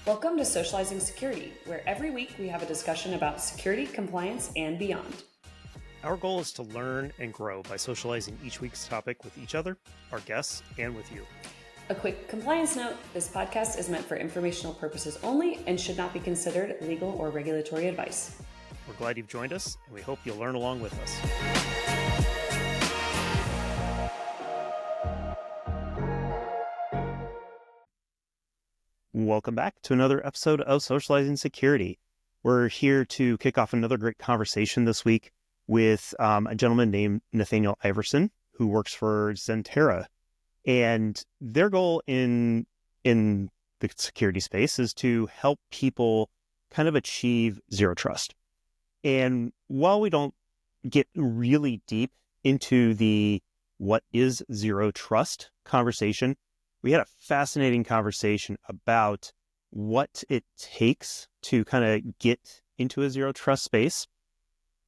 Welcome to Socializing Security, where every week we have a discussion about security, compliance, and beyond. Our goal is to learn and grow by socializing each week's topic with each other, our guests, and with you. A quick compliance note, this podcast is meant for informational purposes only and should not be considered legal or regulatory advice. We're glad you've joined us, and we hope you'll learn along with us. Welcome back to another episode of Socializing Security. We're here to kick off another great conversation this week with a gentleman named Nathanael Iverson, who works for Zentera. And their goal in the security space is to help people kind of achieve zero trust. And while we don't get really deep into the what is zero trust conversation, we had a fascinating conversation about what it takes to kind of get into a zero trust space,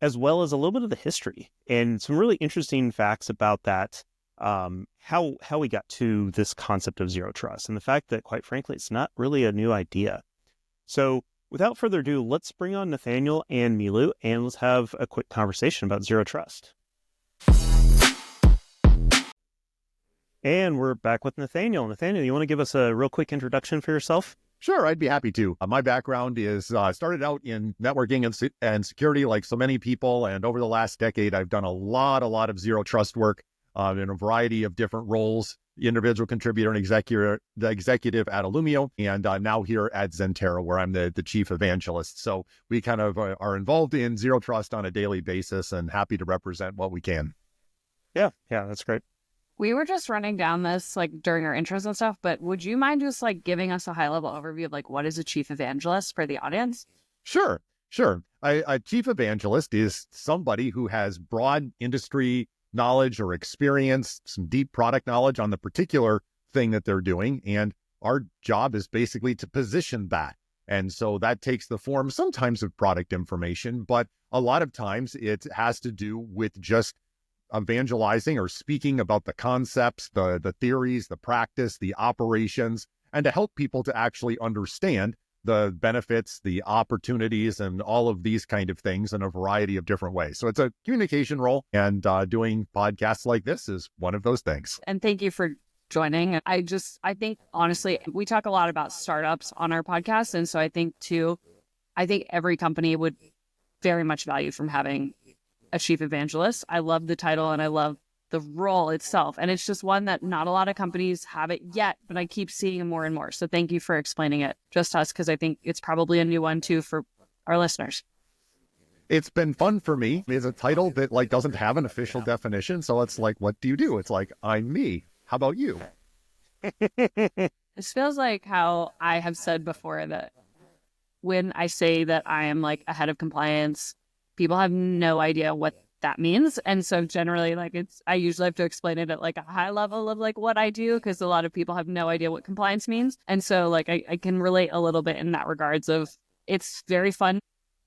as well as a little bit of the history and some really interesting facts about that, how we got to this concept of zero trust and the fact that, quite frankly, it's not really a new idea. So without further ado, let's bring on Nathanael and Milu, and let's have a quick conversation about zero trust. And we're back with Nathanael. Nathanael, you want to give us a real quick introduction for yourself? Sure, I'd be happy to. My background is started out in networking and security like so many people. And over the last decade, I've done a lot of zero trust work in a variety of different roles, individual contributor and executive at Illumio, and now here at Zentera, where I'm the chief evangelist. So we kind of are involved in zero trust on a daily basis and happy to represent what we can. Yeah, that's great. We were just running down this during our intros and stuff, but would you mind just giving us a high level overview of what is a chief evangelist for the audience? Sure. A chief evangelist is somebody who has broad industry knowledge or experience, some deep product knowledge on the particular thing that they're doing. And our job is basically to position that. And so that takes the form sometimes of product information, but a lot of times it has to do with just evangelizing or speaking about the concepts, the theories, the practice, the operations, and to help people to actually understand the benefits, the opportunities, and all of these kind of things in a variety of different ways. So it's a communication role, and doing podcasts like this is one of those things. And thank you for joining. I think, honestly, we talk a lot about startups on our podcast. And so I think every company would very much value from having a chief evangelist. I love the title and I love the role itself. And it's just one that not a lot of companies have it yet, but I keep seeing it more and more. So thank you for explaining it just to us, because I think it's probably a new one too for our listeners. It's been fun for me. It's a title that doesn't have an official definition. So it's what do you do? It's I'm me. How about you? This feels like how I have said before that when I say that I am a head of compliance, people have no idea what that means. And so generally, I usually have to explain it at a high level of what I do, because a lot of people have no idea what compliance means. And so I can relate a little bit in that regards of it's very fun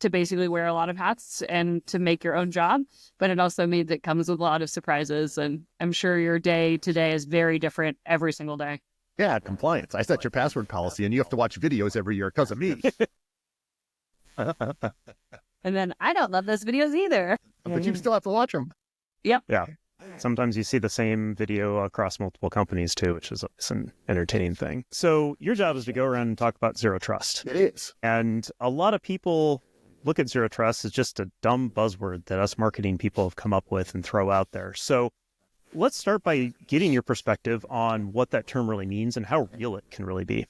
to basically wear a lot of hats and to make your own job, but it also means it comes with a lot of surprises. And I'm sure your day today is very different every single day. Yeah, compliance. I set your password policy and you have to watch videos every year because of me. And then I don't love those videos either. But you still have to watch them. Yep. Yeah. Sometimes you see the same video across multiple companies too, which is an entertaining thing. So your job is to go around and talk about zero trust. It is. And a lot of people look at zero trust as just a dumb buzzword that us marketing people have come up with and throw out there. So let's start by getting your perspective on what that term really means and how real it can really be.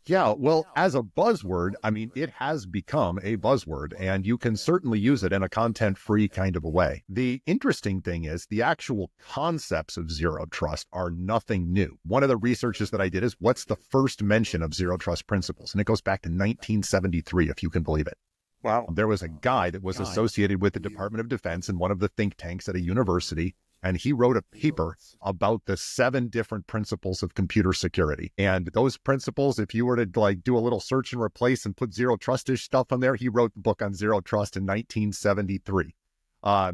Yeah, well, as a buzzword, it has become a buzzword, and you can certainly use it in a content-free kind of a way. The interesting thing is the actual concepts of zero trust are nothing new. One of the researches that I did is what's the first mention of zero trust principles? And it goes back to 1973, if you can believe it. Wow. There was a guy that was associated with the Department of Defense in one of the think tanks at a university, and he wrote a paper about the 7 different principles of computer security. And those principles, if you were to do a little search and replace and put zero trust-ish stuff on there, he wrote the book on zero trust in 1973.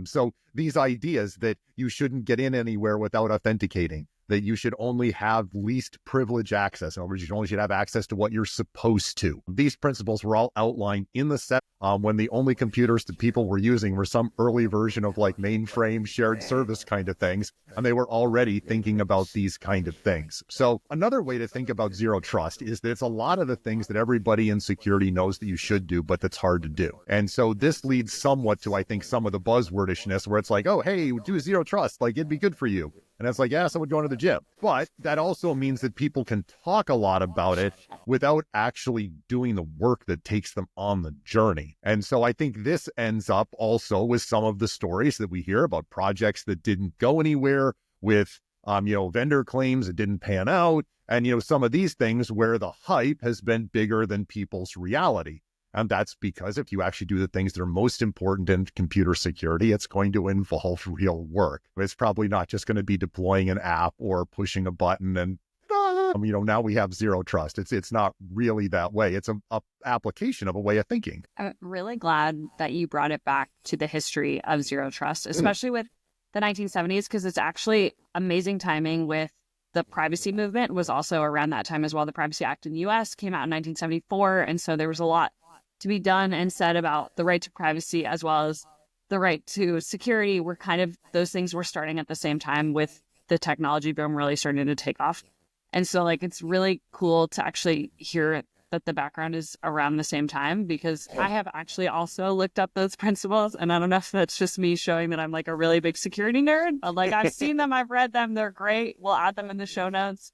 So these ideas that you shouldn't get in anywhere without authenticating, that you should only have least privilege access. In other words, you only should have access to what you're supposed to. These principles were all outlined in the set when the only computers that people were using were some early version of like mainframe shared service kind of things. And they were already thinking about these kind of things. So another way to think about zero trust is that it's a lot of the things that everybody in security knows that you should do, but that's hard to do. And so this leads somewhat to, I think, some of the buzzwordishness where it's like, oh, hey, do zero trust. Like, it'd be good for you. And it's like, yeah, someone going to the gym. But that also means that people can talk a lot about it without actually doing the work that takes them on the journey. And so I think this ends up also with some of the stories that we hear about projects that didn't go anywhere, with, vendor claims that didn't pan out. And, some of these things where the hype has been bigger than people's reality. And that's because if you actually do the things that are most important in computer security, it's going to involve real work. It's probably not just going to be deploying an app or pushing a button and, now we have zero trust. It's not really that way. It's a application of a way of thinking. I'm really glad that you brought it back to the history of zero trust, especially with the 1970s, because it's actually amazing timing with the privacy movement was also around that time as well. The Privacy Act in the US came out in 1974. And so there was a lot to be done and said about the right to privacy as well as the right to security. Were kind of, those things were starting at the same time with the technology boom really starting to take off. And so it's really cool to actually hear that the background is around the same time, because I have actually also looked up those principles. And I don't know if that's just me showing that I'm a really big security nerd, but I've seen them, I've read them, they're great. We'll add them in the show notes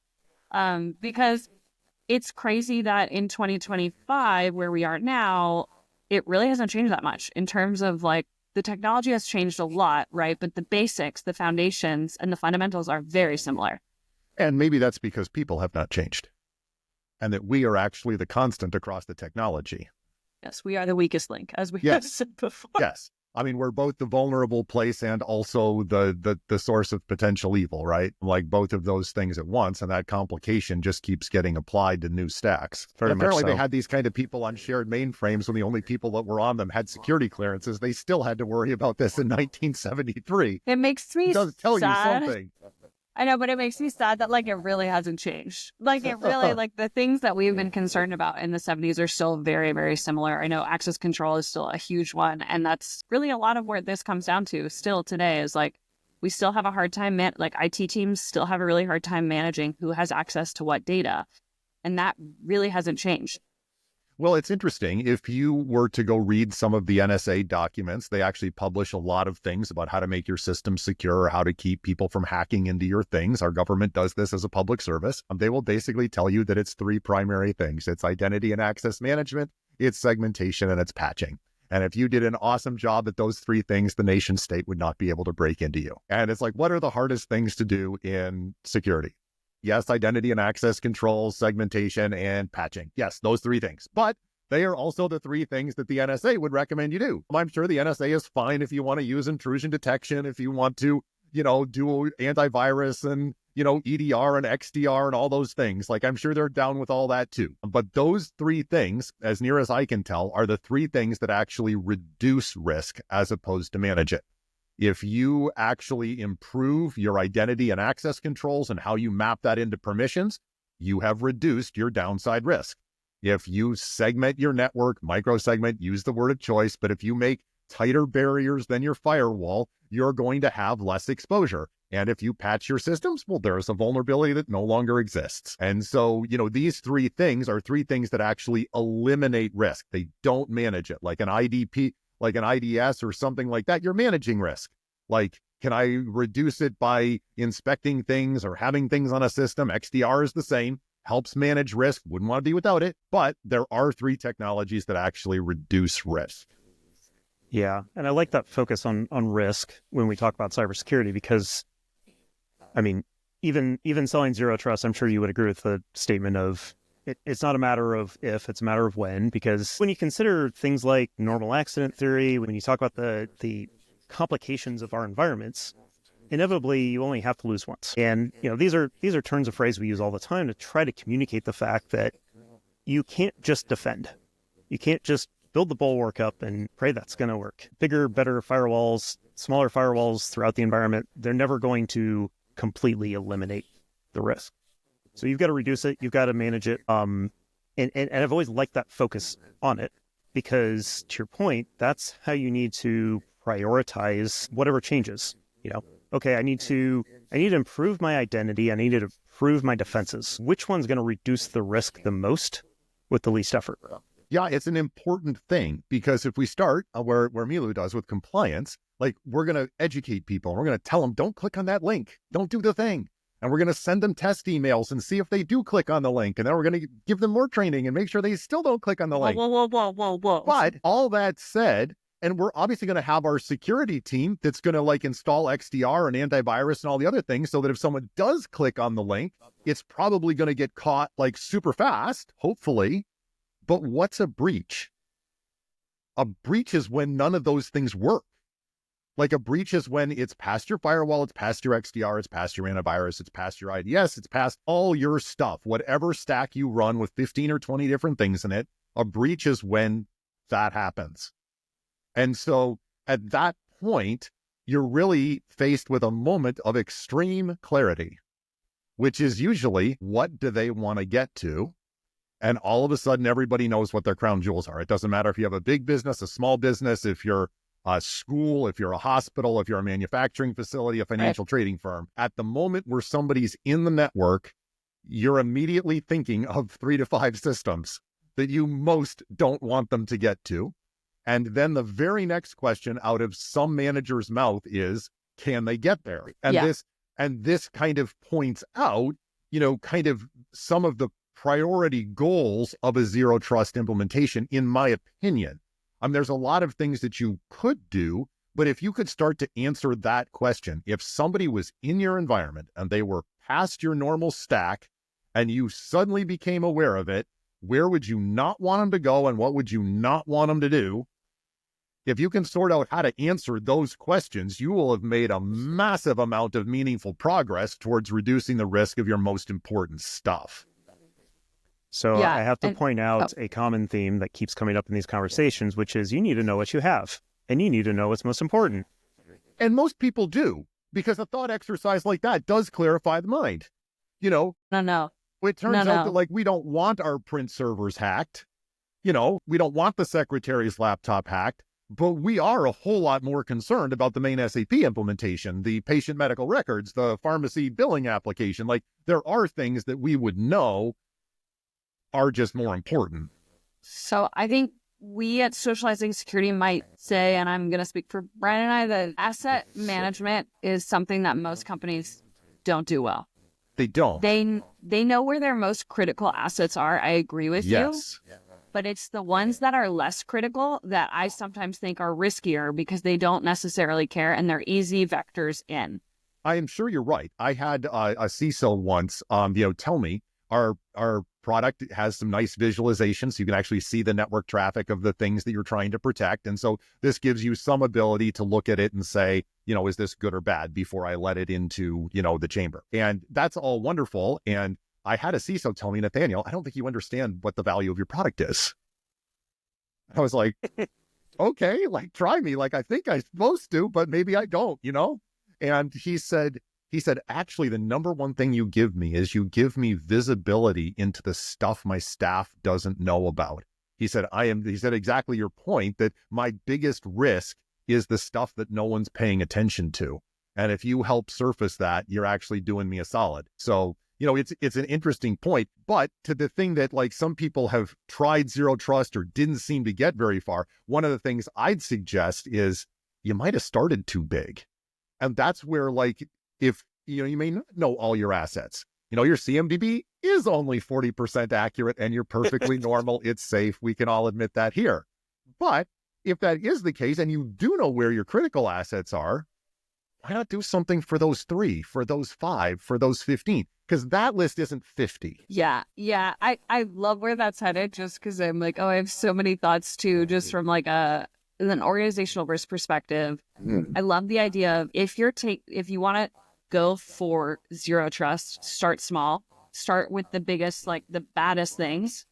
because it's crazy that in 2025, where we are now, it really hasn't changed that much in terms of the technology has changed a lot, right? But the basics, the foundations, and the fundamentals are very similar. And maybe that's because people have not changed and that we are actually the constant across the technology. Yes, we are the weakest link, as we have said before. Yes. I mean, we're both the vulnerable place and also the source of potential evil, right? Both of those things at once. And that complication just keeps getting applied to new stacks. And apparently they had these kind of people on shared mainframes when the only people that were on them had security clearances. They still had to worry about this in 1973. It makes me It does tell sad. you something. I know, but it makes me sad that it really hasn't changed. It really the things that we've been concerned about in the 70s are still very, very similar. I know access control is still a huge one. And that's really a lot of where this comes down to still today is we still have a hard time, IT teams still have a really hard time managing who has access to what data. And that really hasn't changed. Well, it's interesting. If you were to go read some of the NSA documents, they actually publish a lot of things about how to make your system secure, how to keep people from hacking into your things. Our government does this as a public service. They will basically tell you that it's three primary things. It's identity and access management, it's segmentation, and it's patching. And if you did an awesome job at those three things, the nation state would not be able to break into you. And it's what are the hardest things to do in security? Yes, identity and access control, segmentation, and patching. Yes, those three things. But they are also the three things that the NSA would recommend you do. I'm sure the NSA is fine if you want to use intrusion detection, if you want to, do antivirus and, EDR and XDR and all those things. I'm sure they're down with all that too. But those three things, as near as I can tell, are the three things that actually reduce risk as opposed to manage it. If you actually improve your identity and access controls and how you map that into permissions, you have reduced your downside risk. If you segment your network, microsegment, use the word of choice, but if you make tighter barriers than your firewall, you're going to have less exposure. And if you patch your systems, well, there's a vulnerability that no longer exists. And so, these three things are three things that actually eliminate risk. They don't manage it like an IDP. Like an IDS or something like that, you're managing risk. Can I reduce it by inspecting things or having things on a system? XDR is the same, helps manage risk, wouldn't want to be without it. But there are three technologies that actually reduce risk. Yeah, and I like that focus on risk when we talk about cybersecurity because, even selling zero trust, I'm sure you would agree with the statement of it's not a matter of if, it's a matter of when, because when you consider things like normal accident theory, when you talk about the complications of our environments, inevitably you only have to lose once. And, these are turns of phrase we use all the time to try to communicate the fact that you can't just defend. You can't just build the bulwark up and pray that's going to work. Bigger, better firewalls, smaller firewalls throughout the environment, they're never going to completely eliminate the risk. So you've got to reduce it. You've got to manage it. And I've always liked that focus on it because, to your point, that's how you need to prioritize whatever changes. Okay, I need to improve my identity. I need to improve my defenses. Which one's going to reduce the risk the most with the least effort? Yeah, it's an important thing because if we start where Milu does with compliance, like we're going to educate people. We're going to tell them, don't click on that link. Don't do the thing. And we're going to send them test emails and see if they do click on the link. And then we're going to give them more training and make sure they still don't click on the link. Whoa. But all that said, and we're obviously going to have our security team that's going to like install XDR and antivirus and all the other things so that if someone does click on the link, it's probably going to get caught like super fast, hopefully. But what's a breach? A breach is when none of those things work. Like a breach is when it's past your firewall, it's past your XDR, it's past your antivirus, it's past your IDS, it's past all your stuff. Whatever stack you run with 15 or 20 different things in it, a breach is when that happens. And so at that point, you're really faced with a moment of extreme clarity, which is usually what do they want to get to? And all of a sudden, everybody knows what their crown jewels are. It doesn't matter if you have a big business, a small business, if you're a school, if you're a hospital, if you're a manufacturing facility, a financial trading firm. At the moment where somebody's in the network, you're immediately thinking of 3 to 5 systems that you most don't want them to get to. And then the very next question out of some manager's mouth is, can they get there? And this kind of points out, kind of some of the priority goals of a zero trust implementation, in my opinion. There's a lot of things that you could do, but if you could start to answer that question, if somebody was in your environment and they were past your normal stack and you suddenly became aware of it, where would you not want them to go and what would you not want them to do? If you can sort out how to answer those questions, you will have made a massive amount of meaningful progress towards reducing the risk of your most important stuff. So I have to point out a common theme that keeps coming up in these conversations, which is you need to know what you have and you need to know what's most important. And most people do, because a thought exercise like that does clarify the mind. No. It turns out that like we don't want our print servers hacked. We don't want the secretary's laptop hacked, but we are a whole lot more concerned about the main SAP implementation, the patient medical records, the pharmacy billing application. Like there are things that we would know are just more important. So I think we at Socializing Security might say, and I'm going to speak for Brian and I, that asset management is something that most companies don't do well. They don't. They know where their most critical assets are. I agree with you. But it's the ones that are less critical that I sometimes think are riskier because they don't necessarily care and they're easy vectors in. I am sure you're right. I had a CISO once, tell me our product has some nice visualizations. So you can actually see the network traffic of the things that you're trying to protect. And so this gives you some ability to look at it and say, is this good or bad before I let it into, the chamber? And that's all wonderful. And I had a CISO tell me, Nathanael, I don't think you understand what the value of your product is. I was like, okay, like try me. Like I think I'm supposed to, but maybe I don't, And he said, actually, the number one thing you give me is you give me visibility into the stuff my staff doesn't know about. He said exactly your point that my biggest risk is the stuff that no one's paying attention to. And if you help surface that, you're actually doing me a solid. So, it's an interesting point, but to the thing that like some people have tried zero trust or didn't seem to get very far. One of the things I'd suggest is you might have started too big. And that's where like, if you may not know all your assets, your CMDB is only 40% accurate and you're perfectly normal. It's safe. We can all admit that here. But if that is the case and you do know where your critical assets are, why not do something for those 3, for those 5, for those 15? Because that list isn't 50. Yeah. I love where that's headed just because I'm like, I have so many thoughts too, just from like an organizational risk perspective. I love the idea of if you want to go for zero trust, start small, start with the biggest, like the baddest things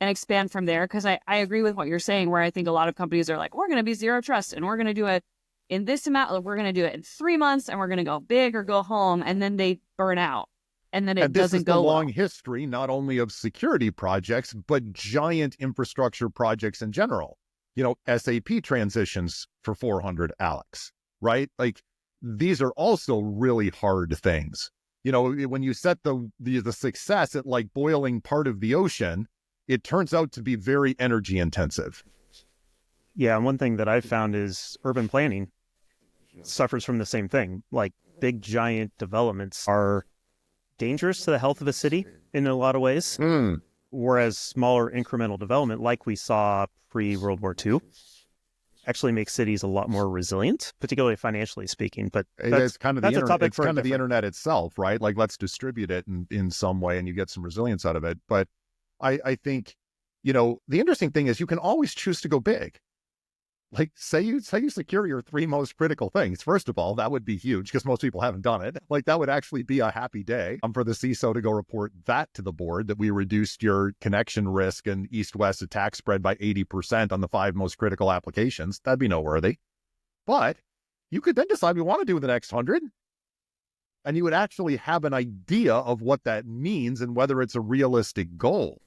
and expand from there. Because I agree with what you're saying, where I think a lot of companies are like, we're going to be zero trust and we're going to do it in this amount, we're going to do it in 3 months and we're going to go big or go home. And then they burn out. and then it And this doesn't is the go long well. history, not only of security projects, but giant infrastructure projects in general. SAP transitions for 400 Alex, right? Like, these are also really hard things. When you set the success at like boiling part of the ocean, it turns out to be very energy intensive. Yeah, and one thing that I've found is urban planning suffers from the same thing. Like, big, giant developments are dangerous to the health of a city in a lot of ways, whereas smaller incremental development, like we saw pre-World War II, actually makes cities a lot more resilient, particularly financially speaking. But It's kind of the that's a internet. topic It's for a kind of the different- internet itself, right? Like, let's distribute it in some way, and you get some resilience out of it. But I think, the interesting thing is you can always choose to go big. Like, say you secure your 3 most critical things. First of all, that would be huge because most people haven't done it. Like, that would actually be a happy day for the CISO to go report that to the board, that we reduced your connection risk and east-west attack spread by 80% on the 5 most critical applications. That'd be noteworthy. But you could then decide we want to do the next 100. And you would actually have an idea of what that means and whether it's a realistic goal.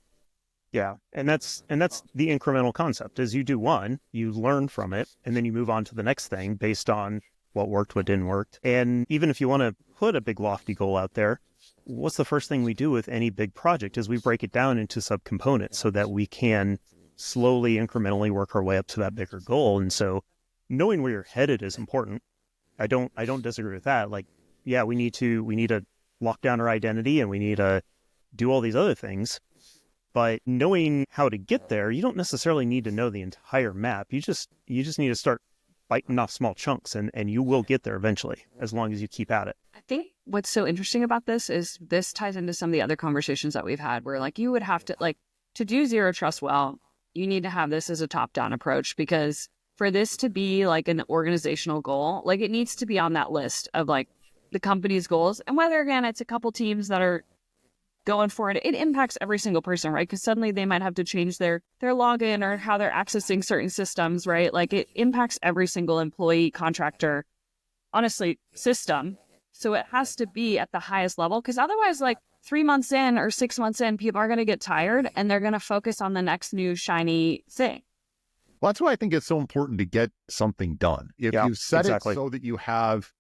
Yeah, and that's the incremental concept. As you do one, you learn from it, and then you move on to the next thing based on what worked, what didn't work. And even if you want to put a big lofty goal out there, what's the first thing we do with any big project is we break it down into subcomponents so that we can slowly, incrementally work our way up to that bigger goal. And so knowing where you're headed is important. I don't disagree with that. Like, yeah, we need to lock down our identity and we need to do all these other things. But knowing how to get there, you don't necessarily need to know the entire map. You just need to start biting off small chunks, and you will get there eventually, as long as you keep at it. I think what's so interesting about this is this ties into some of the other conversations that we've had where like you would have to to do zero trust well, you need to have this as a top-down approach, because for this to be like an organizational goal, like it needs to be on that list of like the company's goals. And whether, again, it's a couple teams that are going for it, it impacts every single person, right? Because suddenly they might have to change their login or how they're accessing certain systems, right? Like it impacts every single employee, contractor, honestly, system. So it has to be at the highest level, because otherwise, like 3 months in or 6 months in, people are going to get tired and they're going to focus on the next new shiny thing. Well, that's why I think it's so important to get something done. If you set it so that you have,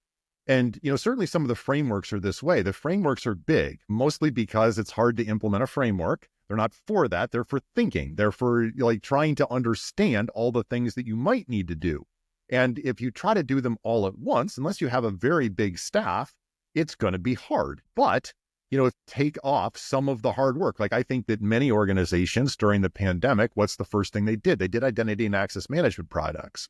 and certainly some of the frameworks are this way. The frameworks are big, mostly because it's hard to implement a framework. They're not for that. They're for thinking. They're for like trying to understand all the things that you might need to do. And if you try to do them all at once, unless you have a very big staff, it's going to be hard. But take off some of the hard work. Like, I think that many organizations during the pandemic, what's the first thing they did? They did identity and access management projects,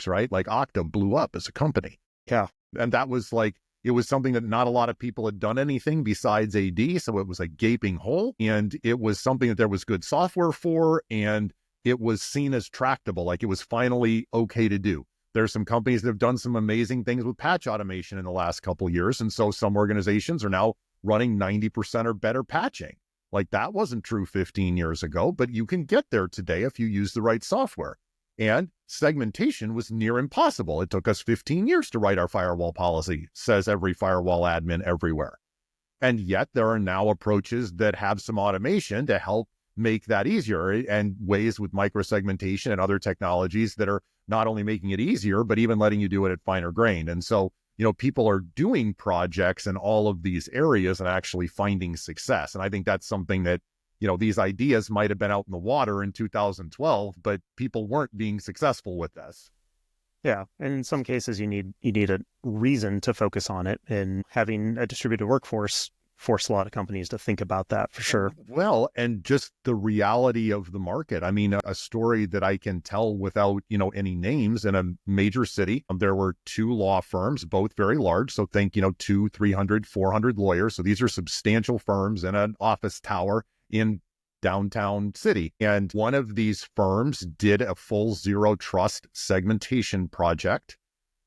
right? Like Okta blew up as a company. Yeah. And that was like, it was something that not a lot of people had done anything besides AD. So it was a gaping hole. And it was something that there was good software for, and it was seen as tractable. Like, it was finally okay to do. There's some companies that have done some amazing things with patch automation in the last couple of years. And so some organizations are now running 90% or better patching. Like, that wasn't true 15 years ago, but you can get there today if you use the right software. And segmentation was near impossible. It took us 15 years to write our firewall policy, says every firewall admin everywhere. And yet there are now approaches that have some automation to help make that easier, and ways with microsegmentation and other technologies that are not only making it easier, but even letting you do it at finer grain. And so, people are doing projects in all of these areas and actually finding success. And I think that's something that, these ideas might have been out in the water in 2012, but people weren't being successful with this. Yeah, and in some cases you need a reason to focus on it, and having a distributed workforce forced a lot of companies to think about that for sure. Well, and just the reality of the market. I mean, a story that I can tell without, any names. In a major city, there were 2 law firms, both very large. So think, 200, 300, 400 lawyers. So these are substantial firms in an office tower in downtown city. And one of these firms did a full zero trust segmentation project,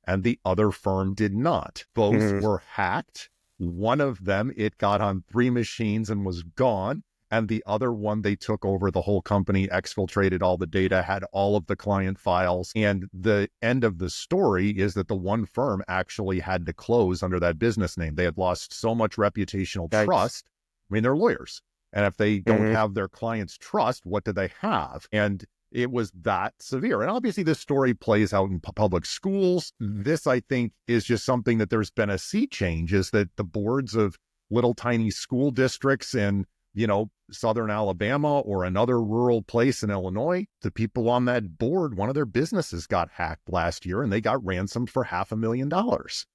and the other firm did not. Both were hacked. One of them, it got on 3 machines and was gone. and the other one, they took over the whole company, exfiltrated all the data, had all of the client files. And the end of the story is that the one firm actually had to close under that business name. They had lost so much reputational trust. I mean, they're lawyers. And if they don't have their clients' trust, what do they have? And it was that severe. And obviously this story plays out in public schools. This, I think, is just something that there's been a sea change, is that the boards of little tiny school districts in, Southern Alabama or another rural place in Illinois, the people on that board, one of their businesses got hacked last year and they got ransomed for $500,000.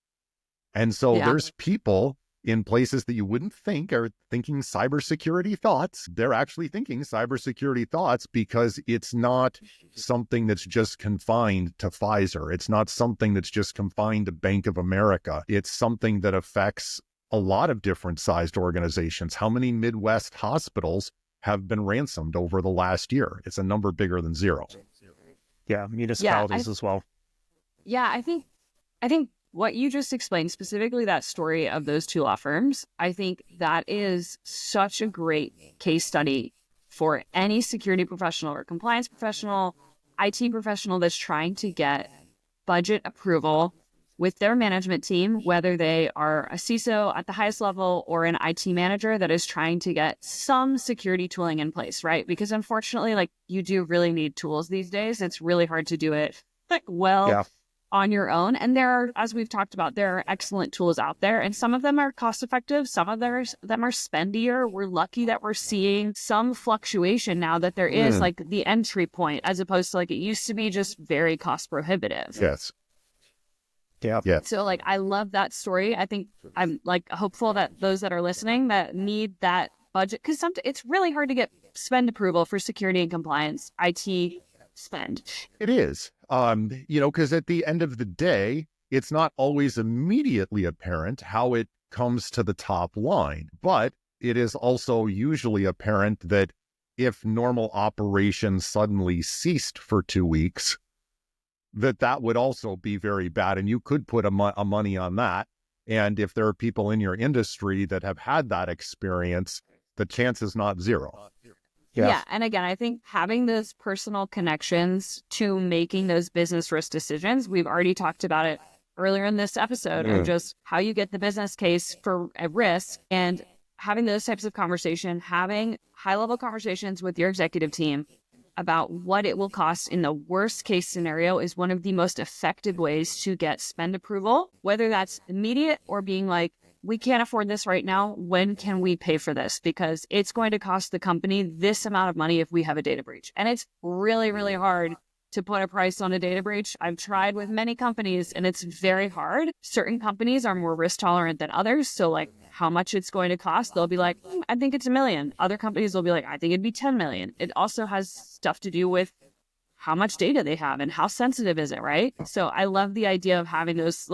And so there's people in places that you wouldn't think are thinking cybersecurity thoughts. They're actually thinking cybersecurity thoughts because it's not something that's just confined to Pfizer. It's not something that's just confined to Bank of America. It's something that affects a lot of different sized organizations. How many Midwest hospitals have been ransomed over the last year? It's a number bigger than zero. Yeah, municipalities as well. Yeah, I think what you just explained, specifically that story of those two law firms, I think that is such a great case study for any security professional or compliance professional, IT professional that's trying to get budget approval with their management team, whether they are a CISO at the highest level or an IT manager that is trying to get some security tooling in place, right? Because unfortunately, you do really need tools these days. It's really hard to do it on your own. And there are, as we've talked about, there are excellent tools out there, and some of them are cost effective. Some of them are spendier. We're lucky that we're seeing some fluctuation now that there is the entry point, as opposed to it used to be just very cost prohibitive. Yes. Yeah. So I love that story. I think I'm hopeful that those that are listening that need that budget, because it's really hard to get spend approval for security and compliance, IT spend. It is, because at the end of the day, it's not always immediately apparent how it comes to the top line, but it is also usually apparent that if normal operations suddenly ceased for 2 weeks, that would also be very bad. And you could put a money on that. And if there are people in your industry that have had that experience, the chance is not zero. Yeah. And again, I think having those personal connections to making those business risk decisions, we've already talked about it earlier in this episode, of just how you get the business case for a risk, and having those types of conversation, having high-level conversations with your executive team about what it will cost in the worst case scenario is one of the most effective ways to get spend approval, whether that's immediate or being we can't afford this right now. When can we pay for this? Because it's going to cost the company this amount of money if we have a data breach. And it's really, really hard to put a price on a data breach. I've tried with many companies and it's very hard. Certain companies are more risk tolerant than others. So how much it's going to cost, they'll be I think it's $1 million. Other companies will be I think it'd be 10 million. It also has stuff to do with how much data they have and how sensitive is it, right? So I love the idea of having those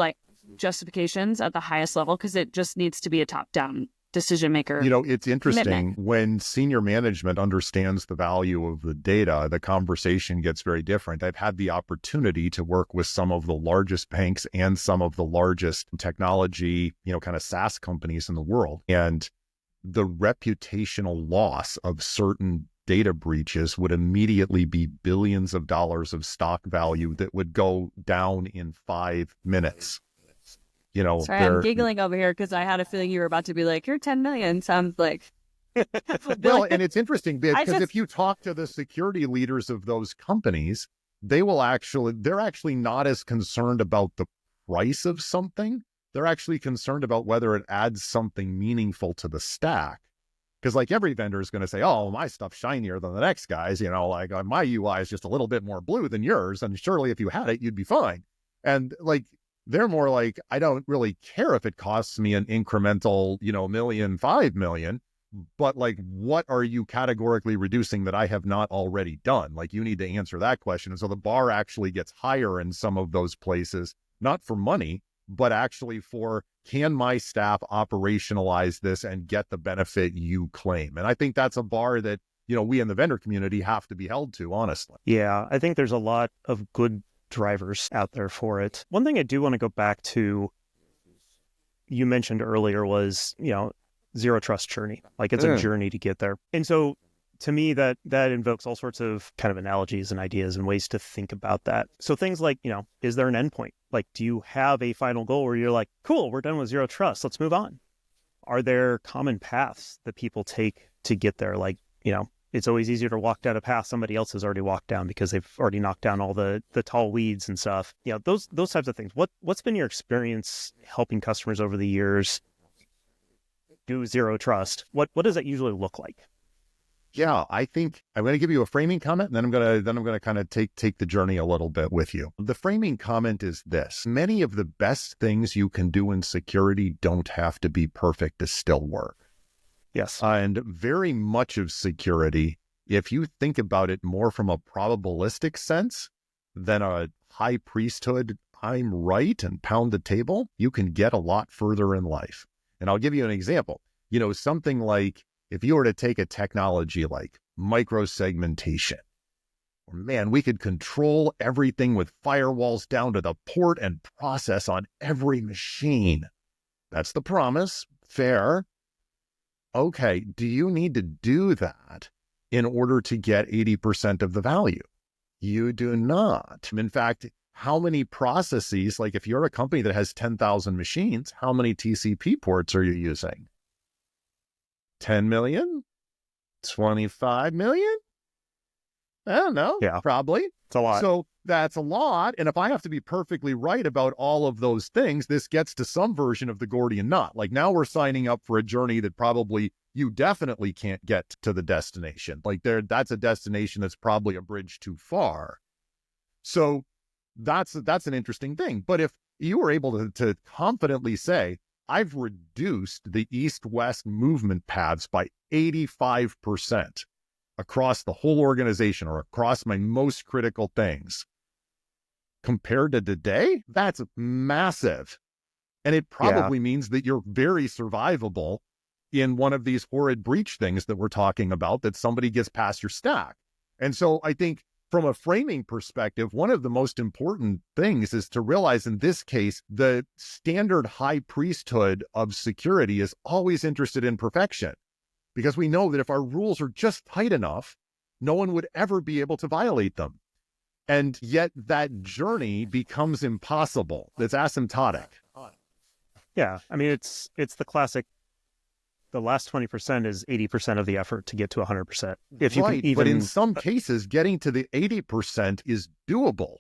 justifications at the highest level, because it just needs to be a top-down decision maker. It's interesting commitment. When senior management understands the value of the data, the conversation gets very different. I've had the opportunity to work with some of the largest banks and some of the largest technology, kind of SaaS companies in the world. And the reputational loss of certain data breaches would immediately be billions of dollars of stock value that would go down in 5 minutes. Sorry, I'm giggling over here because I had a feeling you were about to be your 10 million sounds like. Well, and it's interesting because if you talk to the security leaders of those companies, they're actually not as concerned about the price of something. They're actually concerned about whether it adds something meaningful to the stack. Because every vendor is going to say, oh, my stuff's shinier than the next guy's, my UI is just a little bit more blue than yours. And surely if you had it, you'd be fine. And they're more I don't really care if it costs me an incremental, million, 5 million, but what are you categorically reducing that I have not already done? You need to answer that question. And so the bar actually gets higher in some of those places, not for money, but actually for, can my staff operationalize this and get the benefit you claim? And I think that's a bar that, we in the vendor community have to be held to, honestly. Yeah, I think there's a lot of good drivers out there for it. One thing I do want to go back to, you mentioned earlier was, zero trust journey. Like it's a journey to get there. And so to me, that invokes all sorts of kind of analogies and ideas and ways to think about that. So things like, is there an endpoint? Like, do you have a final goal where you're like, cool, we're done with zero trust, let's move on? Are there common paths that people take to get there? Like, it's always easier to walk down a path somebody else has already walked down because they've already knocked down all the tall weeds and stuff. Those types of things. What's been your experience helping customers over the years do zero trust? What does that usually look like? Yeah, I think I'm going to give you a framing comment, and then I'm going to kind of take the journey a little bit with you. The framing comment is this: many of the best things you can do in security don't have to be perfect to still work. Yes. And very much of security, if you think about it more from a probabilistic sense than a high priesthood, I'm right and pound the table, you can get a lot further in life. And I'll give you an example. Something like, if you were to take a technology like microsegmentation, man, we could control everything with firewalls down to the port and process on every machine. That's the promise. Fair. Okay, do you need to do that in order to get 80% of the value? You do not. In fact, how many processes, like if you're a company that has 10,000 machines, how many TCP ports are you using? 10 million? 25 million? I don't know. Yeah. Probably. It's a lot. So that's a lot. And if I have to be perfectly right about all of those things, this gets to some version of the Gordian knot. Like now we're signing up for a journey that probably you definitely can't get to the destination. Like that's a destination that's probably a bridge too far. So that's an interesting thing. But if you were able to confidently say, I've reduced the east-west movement paths by 85% across the whole organization or across my most critical things. Compared to today, that's massive. And it probably means that you're very survivable in one of these horrid breach things that we're talking about, that somebody gets past your stack. And so I think from a framing perspective, one of the most important things is to realize in this case, the standard high priesthood of security is always interested in perfection, because we know that if our rules are just tight enough, no one would ever be able to violate them. And yet that journey becomes impossible. It's asymptotic. Yeah. I mean, it's the classic, the last 20% is 80% of the effort to get to 100%. If you can even... But in some cases, getting to the 80% is doable.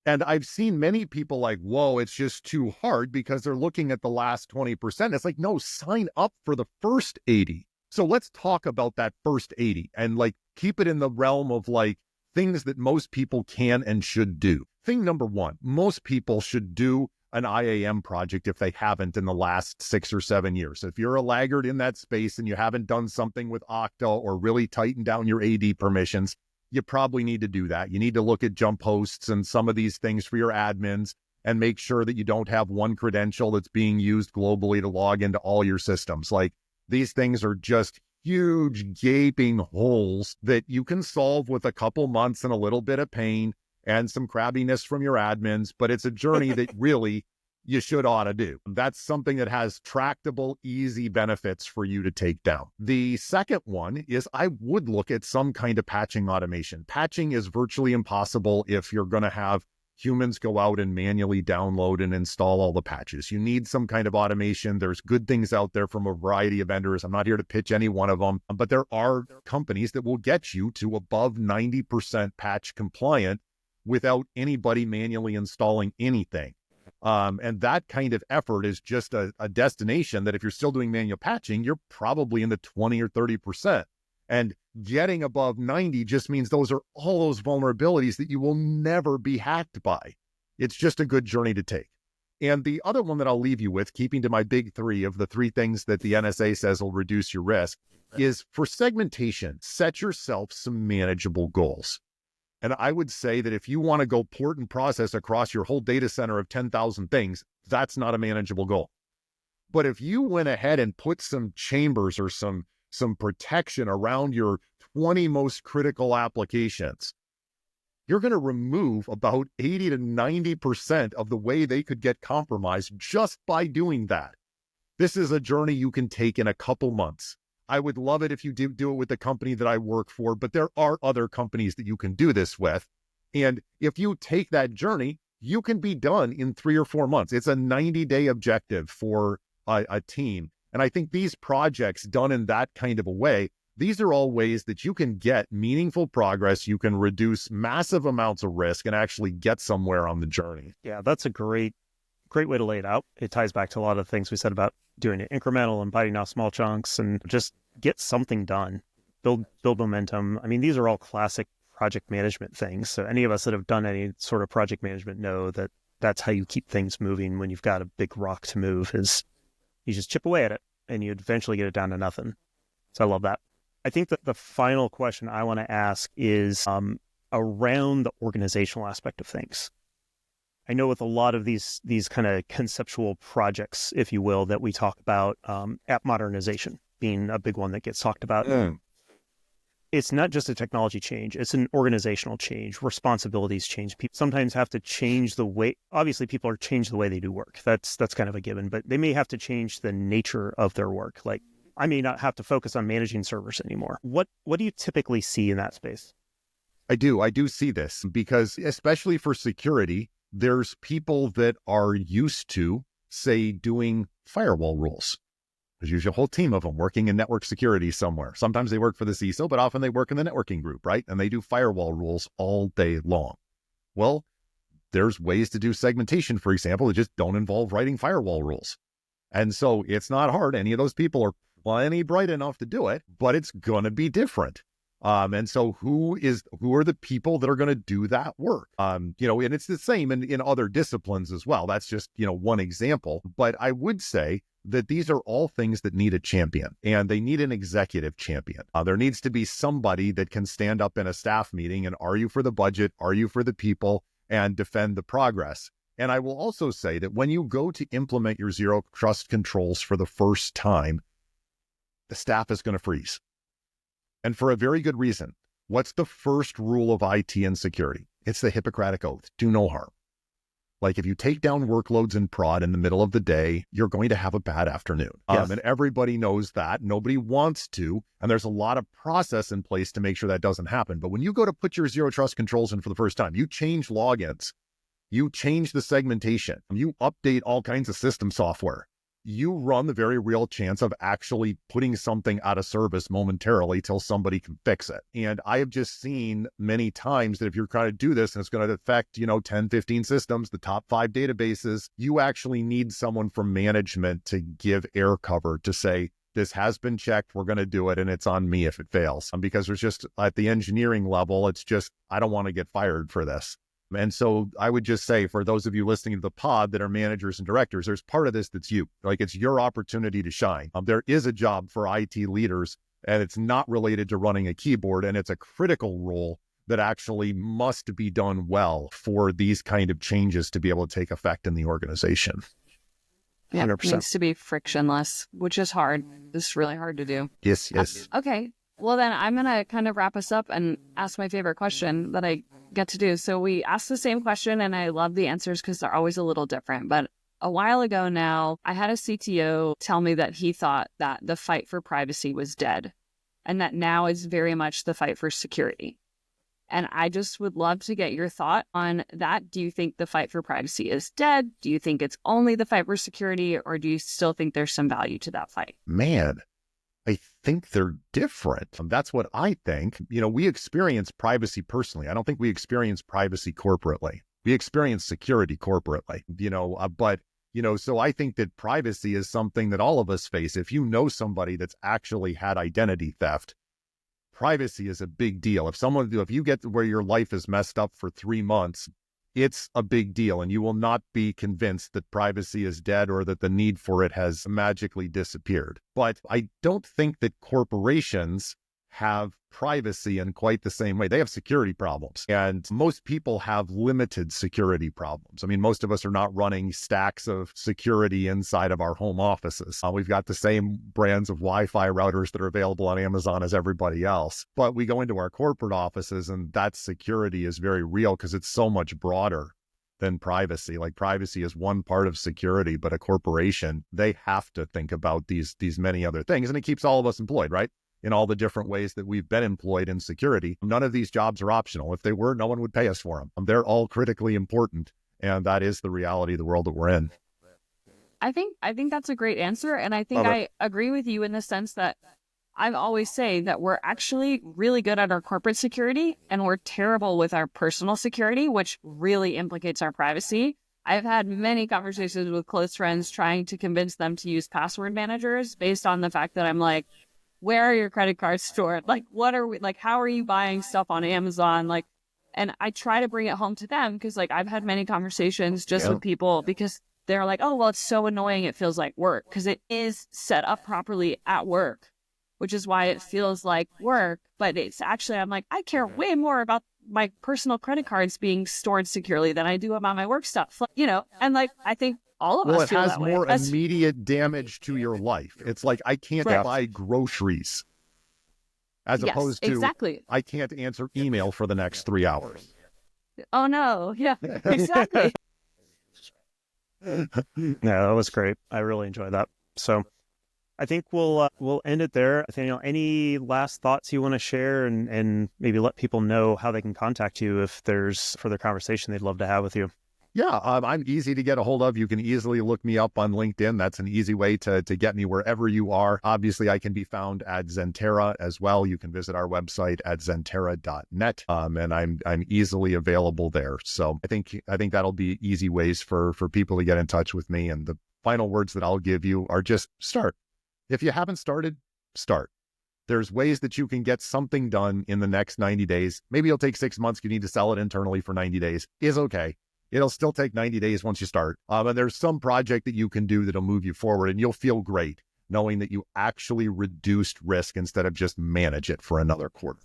And I've seen many people like, whoa, it's just too hard, because they're looking at the last 20%. It's like, no, sign up for the first 80. So let's talk about that first 80 and like keep it in the realm of like things that most people can and should do. Thing number one, most people should do an IAM project if they haven't in the last 6 or 7 years. If you're a laggard in that space and you haven't done something with Okta or really tightened down your AD permissions, you probably need to do that. You need to look at jump hosts and some of these things for your admins and make sure that you don't have one credential that's being used globally to log into all your systems. Like, these things are just huge gaping holes that you can solve with a couple months and a little bit of pain and some crabbiness from your admins, but it's a journey that really you ought to do. That's something that has tractable, easy benefits for you to take down. The second one is I would look at some kind of patching automation. Patching is virtually impossible if you're going to have humans go out and manually download and install all the patches. You need some kind of automation. There's good things out there from a variety of vendors. I'm not here to pitch any one of them, but there are companies that will get you to above 90% patch compliant without anybody manually installing anything. And that kind of effort is just a destination that if you're still doing manual patching, you're probably in the 20 or 30%. And getting above 90 just means those are all those vulnerabilities that you will never be hacked by. It's just a good journey to take. And the other one that I'll leave you with, keeping to my big three of the three things that the NSA says will reduce your risk, is for segmentation, set yourself some manageable goals. And I would say that if you want to go port and process across your whole data center of 10,000 things, that's not a manageable goal. But if you went ahead and put some chambers or some protection around your 20 most critical applications, you're going to remove about 80 to 90% of the way they could get compromised just by doing that. This is a journey you can take in a couple months. I would love it if you do it with the company that I work for, but there are other companies that you can do this with. And if you take that journey, you can be done in 3 or 4 months. It's a 90-day objective for a team. And I think these projects done in that kind of a way, these are all ways that you can get meaningful progress. You can reduce massive amounts of risk and actually get somewhere on the journey. Yeah, that's a great way to lay it out. It ties back to a lot of the things we said about doing it incremental and biting off small chunks and just get something done, build momentum. I mean, these are all classic project management things. So any of us that have done any sort of project management know that that's how you keep things moving when you've got a big rock to move, is you just chip away at it and you eventually get it down to nothing. So I love that. I think that the final question I want to ask is around the organizational aspect of things. I know with a lot of these kind of conceptual projects, if you will, that we talk about, app modernization being a big one that gets talked about. It's not just a technology change, it's an organizational change. Responsibilities change. People sometimes have to change the way, obviously people are change the way they do work. That's kind of a given, but they may have to change the nature of their work. Like I may not have to focus on managing servers anymore. What do you typically see in that space? I do see this because especially for security, there's people that are used to, say, doing firewall rules. There's usually a whole team of them working in network security somewhere. Sometimes they work for the CISO, but often they work in the networking group, right? And they do firewall rules all day long. Well, there's ways to do segmentation, for example, that just don't involve writing firewall rules. And so it's not hard. Any of those people are plenty bright enough to do it, but it's going to be different. And so who are the people that are going to do that work? And it's the same in other disciplines as well. That's just, one example. But I would say that these are all things that need a champion, and they need an executive champion. There needs to be somebody that can stand up in a staff meeting and argue for the budget, argue for the people, and defend the progress. And I will also say that when you go to implement your zero trust controls for the first time, the staff is going to freeze. And for a very good reason. What's the first rule of IT and security? It's the Hippocratic Oath. Do no harm. Like if you take down workloads in prod in the middle of the day, you're going to have a bad afternoon. Yes. And everybody knows that. Nobody wants to. And there's a lot of process in place to make sure that doesn't happen. But when you go to put your zero trust controls in for the first time, you change logins, you change the segmentation, you update all kinds of system software. You run the very real chance of actually putting something out of service momentarily till somebody can fix it. And I have just seen many times that if you're trying to do this and it's going to affect, 10, 15 systems, the top 5 databases, you actually need someone from management to give air cover to say, this has been checked, we're going to do it, and it's on me if it fails. Because there's just, at the engineering level, it's just, I don't want to get fired for this. And so I would just say, for those of you listening to the pod that are managers and directors, there's part of this that's you. Like, it's your opportunity to shine. There is a job for IT leaders, and it's not related to running a keyboard, and it's a critical role that actually must be done well for these kind of changes to be able to take effect in the organization. Yeah, 100%. it needs to be frictionless, which is hard. It's really hard to do. Yes. Okay. Well, then I'm going to kind of wrap us up and ask my favorite question that I get to do. So we asked the same question, and I love the answers because they're always a little different. But a while ago now, I had a CTO tell me that he thought that the fight for privacy was dead, and that now is very much the fight for security. And I just would love to get your thought on that. Do you think the fight for privacy is dead? Do you think it's only the fight for security, or do you still think there's some value to that fight? Man, I think they're different. That's what I think. We experience privacy personally. I don't think we experience privacy corporately. We experience security corporately, so I think that privacy is something that all of us face. If you know somebody that's actually had identity theft, privacy is a big deal. If you get to where your life is messed up for 3 months, it's a big deal, and you will not be convinced that privacy is dead or that the need for it has magically disappeared. But I don't think that corporations have privacy in quite the same way. They have security problems, and most people have limited security problems. I mean, most of us are not running stacks of security inside of our home offices. We've got the same brands of Wi-Fi routers that are available on Amazon as everybody else, but we go into our corporate offices and that security is very real because it's so much broader. than privacy. Like privacy is one part of security, but a corporation, they have to think about these many other things. And it keeps all of us employed, right? In all the different ways that we've been employed in security. None of these jobs are optional. If they were, no one would pay us for them. They're all critically important. And that is the reality of the world that we're in. I think that's a great answer. And I think I agree with you in the sense that I always say that we're actually really good at our corporate security and we're terrible with our personal security, which really implicates our privacy. I've had many conversations with close friends trying to convince them to use password managers based on the fact that I'm like, where are your credit cards stored? Like, what are we, like, how are you buying stuff on Amazon? Like, and I try to bring it home to them because like I've had many conversations just with people because they're like, oh, well, it's so annoying. It feels like work because it is set up properly at work, which is why it feels like work. But it's actually, I'm like, I care way more about my personal credit cards being stored securely than I do about my work stuff, you know? And like, I think all of us feel that way. Well, it has more immediate damage to your life. It's like, I can't buy groceries as opposed to, I can't answer email for the next 3 hours. Oh, no. Yeah, exactly. Yeah, that was great. I really enjoyed that. So I think we'll end it there. Nathanael, any last thoughts you want to share and maybe let people know how they can contact you if there's further conversation they'd love to have with you? Yeah, I'm easy to get a hold of. You can easily look me up on LinkedIn. That's an easy way to get me wherever you are. Obviously, I can be found at Zentera as well. You can visit our website at zentera.net, and I'm easily available there. So I think that'll be easy ways for people to get in touch with me. And the final words that I'll give you are just start. If you haven't started, start. There's ways that you can get something done in the next 90 days. Maybe it'll take 6 months. You need to sell it internally for 90 days. Is okay. It'll still take 90 days once you start. And there's some project that you can do that'll move you forward and you'll feel great knowing that you actually reduced risk instead of just manage it for another quarter.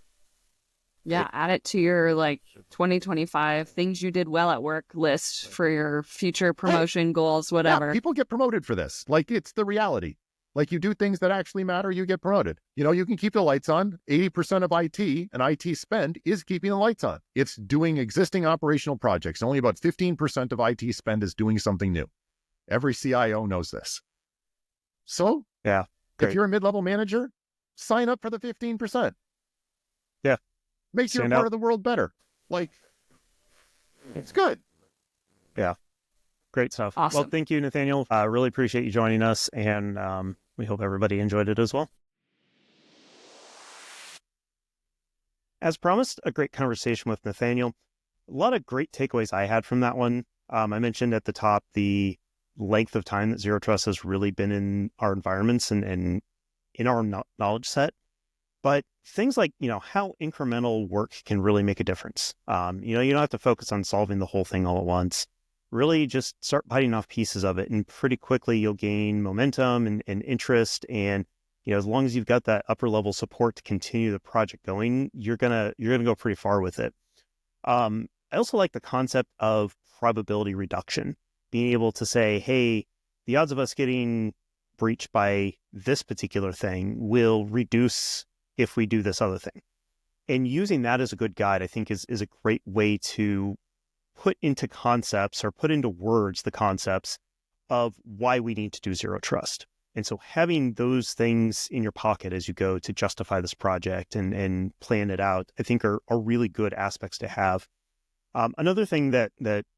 Yeah, add it to your like 2025 things you did well at work list for your future promotion goals, whatever. Yeah, people get promoted for this. Like it's the reality. Like you do things that actually matter, you get promoted. You know, you can keep the lights on. 80% of IT and IT spend is keeping the lights on. It's doing existing operational projects. Only about 15% of IT spend is doing something new. Every CIO knows this. So yeah, great. If you're a mid-level manager, sign up for the 15%. Yeah. Make your part of the world better. Like, it's good. Yeah. Great stuff. Awesome. Well, thank you, Nathanael. I really appreciate you joining us, and we hope everybody enjoyed it as well. As promised, a great conversation with Nathanael. A lot of great takeaways I had from that one. I mentioned at the top the length of time that Zero Trust has really been in our environments and in our knowledge set. But things like, how incremental work can really make a difference. You don't have to focus on solving the whole thing all at once. Really just start biting off pieces of it, and pretty quickly you'll gain momentum and interest. And as long as you've got that upper level support to continue the project going, you're gonna go pretty far with it. I also like the concept of probability reduction, being able to say, hey, the odds of us getting breached by this particular thing will reduce if we do this other thing. And using that as a good guide, I think is a great way to put into concepts or put into words the concepts of why we need to do Zero Trust. And so having those things in your pocket as you go to justify this project and plan it out, I think are really good aspects to have. Another thing that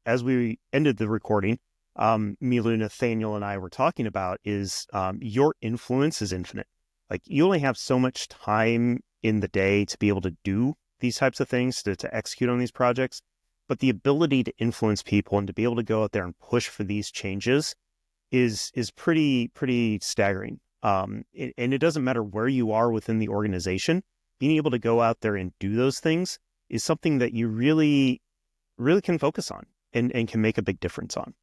as we ended the recording, Milu, Nathanael, and I were talking about is your influence is infinite. Like you only have so much time in the day to be able to do these types of things, to execute on these projects. But the ability to influence people and to be able to go out there and push for these changes is pretty staggering. And it doesn't matter where you are within the organization. Being able to go out there and do those things is something that you really, really can focus on and can make a big difference on.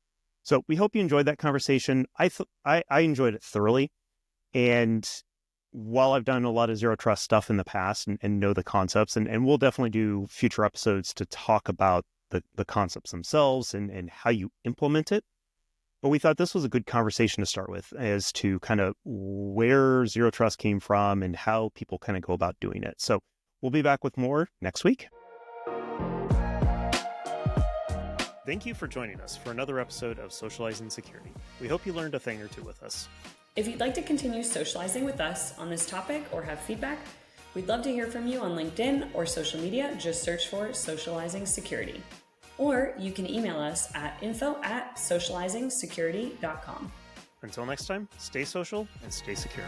So we hope you enjoyed that conversation. I enjoyed it thoroughly. And while I've done a lot of Zero Trust stuff in the past and know the concepts, and we'll definitely do future episodes to talk about the concepts themselves and how you implement it. But we thought this was a good conversation to start with as to kind of where Zero Trust came from and how people kind of go about doing it. So we'll be back with more next week. Thank you for joining us for another episode of Socializing Security. We hope you learned a thing or two with us. If you'd like to continue socializing with us on this topic or have feedback, we'd love to hear from you on LinkedIn or social media. Just search for Socializing Security. Or you can email us at info@socializingsecurity.com. Until next time, stay social and stay secure.